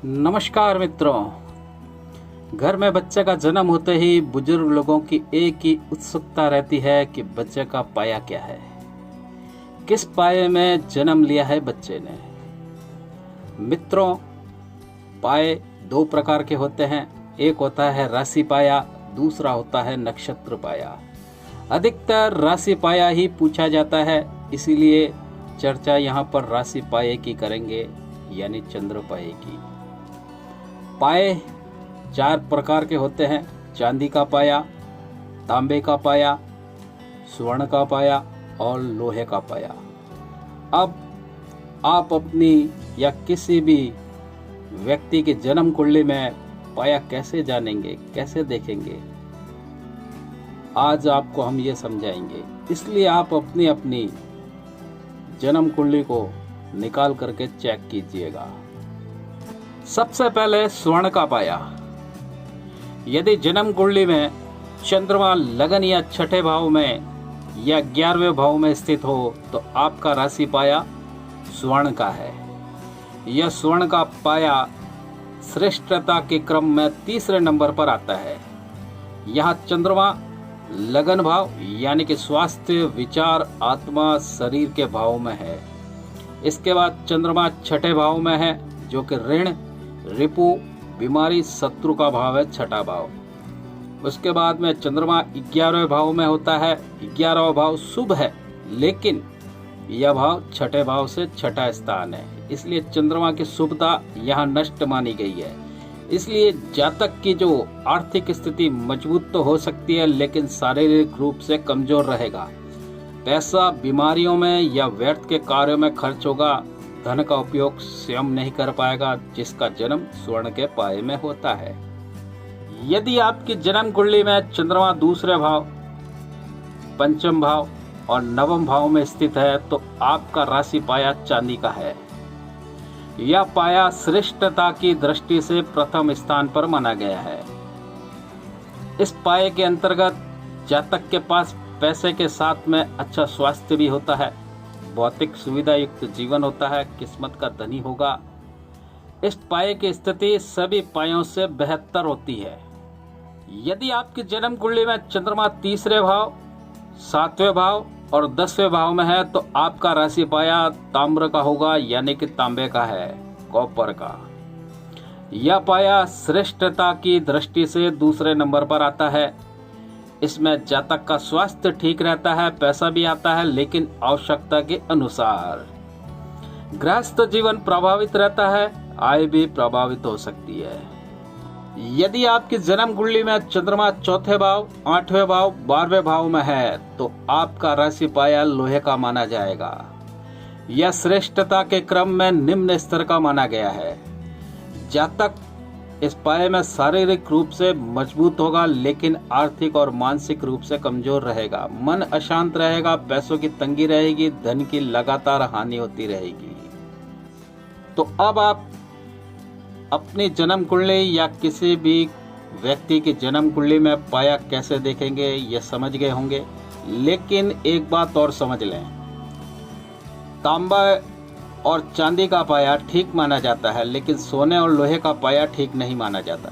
नमस्कार मित्रों। घर में बच्चे का जन्म होते ही बुजुर्ग लोगों की एक ही उत्सुकता रहती है कि बच्चे का पाया क्या है, किस पाए में जन्म लिया है बच्चे ने। मित्रों, पाए दो प्रकार के होते हैं। एक होता है राशि पाया, दूसरा होता है नक्षत्र पाया। अधिकतर राशि पाया ही पूछा जाता है, इसीलिए चर्चा यहाँ पर राशि पाए की करेंगे, यानी चंद्र पाए की। पाए चार प्रकार के होते हैं: चांदी का पाया, तांबे का पाया, स्वर्ण का पाया और लोहे का पाया। अब आप अपनी या किसी भी व्यक्ति की जन्म कुंडली में पाया कैसे जानेंगे, कैसे देखेंगे, आज आपको हम ये समझाएंगे। इसलिए आप अपनी अपनी जन्म कुंडली को निकाल करके चेक कीजिएगा। सबसे पहले स्वर्ण का पाया। यदि जन्म कुंडली में चंद्रमा लगन या छठे भाव में या 11वें भाव में स्थित हो तो आपका राशि पाया स्वर्ण का है। यह स्वर्ण का पाया श्रेष्ठता के क्रम में तीसरे नंबर पर आता है। यहाँ चंद्रमा लगन भाव यानी कि स्वास्थ्य, विचार, आत्मा, शरीर के भाव में है। इसके बाद चंद्रमा छठे भाव में है, जो कि ऋण, रिपु, बीमारी, शत्रु का भाव है, छठा भाव। उसके बाद में चंद्रमा 11वें भाव में होता है। 11वां भाव शुभ है, लेकिन यह भाव छठे भाव से छठा स्थान है, इसलिए चंद्रमा की शुभता यहाँ नष्ट मानी गई है। इसलिए जातक की जो आर्थिक स्थिति मजबूत तो हो सकती है, लेकिन शारीरिक रूप से कमजोर रहेगा। पैसा बीमारियों में या व्यर्थ के कार्यों में खर्च होगा। धन का उपयोग स्वयं नहीं कर पाएगा, जिसका जन्म स्वर्ण के पाए में होता है। यदि आपकी जन्म कुंडली में चंद्रमा दूसरे भाव, पंचम भाव और नवम भाव में स्थित है तो आपका राशि पाया चांदी का है। यह पाया श्रेष्ठता की दृष्टि से प्रथम स्थान पर माना गया है। इस पाए के अंतर्गत जातक के पास पैसे के साथ में अच्छा स्वास्थ्य भी होता है, भौतिक सुविधा युक्त जीवन होता है, किस्मत का धनी होगा। इस पाए की स्थिति सभी पायों से बेहतर होती है। यदि आपकी जन्म कुंडली में चंद्रमा तीसरे भाव, 7वें भाव और 10वें भाव में है तो आपका राशि पाया ताम्र का होगा, यानी कि तांबे का है, कॉपर का। यह पाया श्रेष्ठता की दृष्टि से दूसरे नंबर पर आता है। इसमें जातक का स्वास्थ्य ठीक रहता है, पैसा भी आता है, लेकिन आवश्यकता के अनुसार। गृहस्थ जीवन प्रभावित रहता है, आय भी प्रभावित हो सकती है। यदि आपकी जन्म कुंडली में चंद्रमा चौथे भाव, 8वें भाव, 12वें भाव में है तो आपका राशि पाया लोहे का माना जाएगा। यह श्रेष्ठता के क्रम में निम्न स्तर का माना गया है। जातक इस पाए में शारीरिक रूप से मजबूत होगा, लेकिन आर्थिक और मानसिक रूप से कमजोर रहेगा। मन अशांत रहेगा, पैसों की तंगी रहेगी, धन की लगातार हानि होती रहेगी। तो अब आप अपनी जन्म कुंडली या किसी भी व्यक्ति की जन्म कुंडली में पाया कैसे देखेंगे ये समझ गए होंगे, लेकिन एक बात और समझ लें। तांबा और चांदी का पाया ठीक माना जाता है, लेकिन सोने और लोहे का पाया ठीक नहीं माना जाता।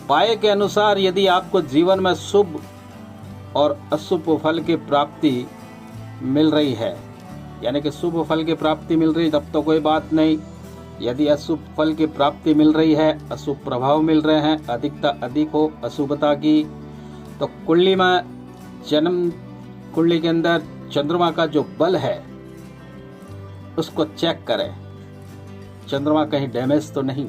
पाए के अनुसार यदि आपको जीवन में शुभ और अशुभ फल की प्राप्ति मिल रही है, यानी कि शुभ फल की प्राप्ति मिल रही तब तो कोई बात नहीं। यदि अशुभ फल की प्राप्ति मिल रही है, अशुभ प्रभाव मिल रहे हैं, अधिकता अधिक हो अशुभता की, तो कुंडली में, जन्म कुंडली के अंदर चंद्रमा का जो बल है उसको चेक करें, चंद्रमा कहीं डैमेज तो नहीं।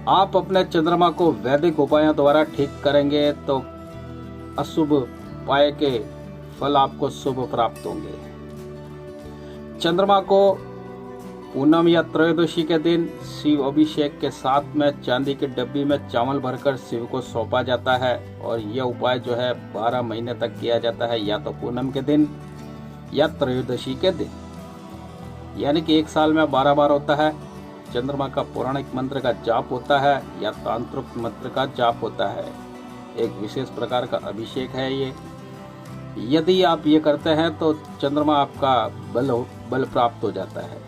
आप अपने चंद्रमा को वैदिक उपायों द्वारा ठीक करेंगे तो अशुभ पाए के फल आपको शुभ प्राप्त होंगे। चंद्रमा को पूनम या त्रयोदशी के दिन शिव अभिषेक के साथ में चांदी की डब्बी में चावल भरकर शिव को सौंपा जाता है, और यह उपाय जो है 12 महीने तक किया जाता है, या तो पूनम के दिन या त्रयोदशी के दिन, यानी कि एक साल में 12 बार होता है। चंद्रमा का पौराणिक मंत्र का जाप होता है या तांत्रिक मंत्र का जाप होता है। एक विशेष प्रकार का अभिषेक है ये। यदि आप ये करते हैं तो चंद्रमा आपका बल प्राप्त हो जाता है।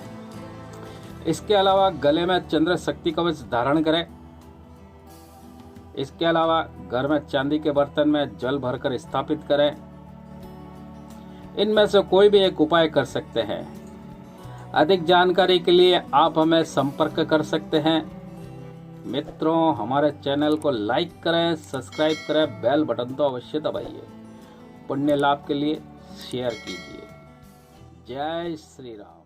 इसके अलावा गले में चंद्र शक्ति कवच धारण करें। इसके अलावा घर में चांदी के बर्तन में जल भरकर स्थापित करें। इनमें से कोई भी एक उपाय कर सकते हैं। अधिक जानकारी के लिए आप हमें संपर्क कर सकते हैं। मित्रों, हमारे चैनल को लाइक करें, सब्सक्राइब करें, बेल बटन तो अवश्य दबाइए। पुण्य लाभ के लिए शेयर कीजिए। जय श्री राम।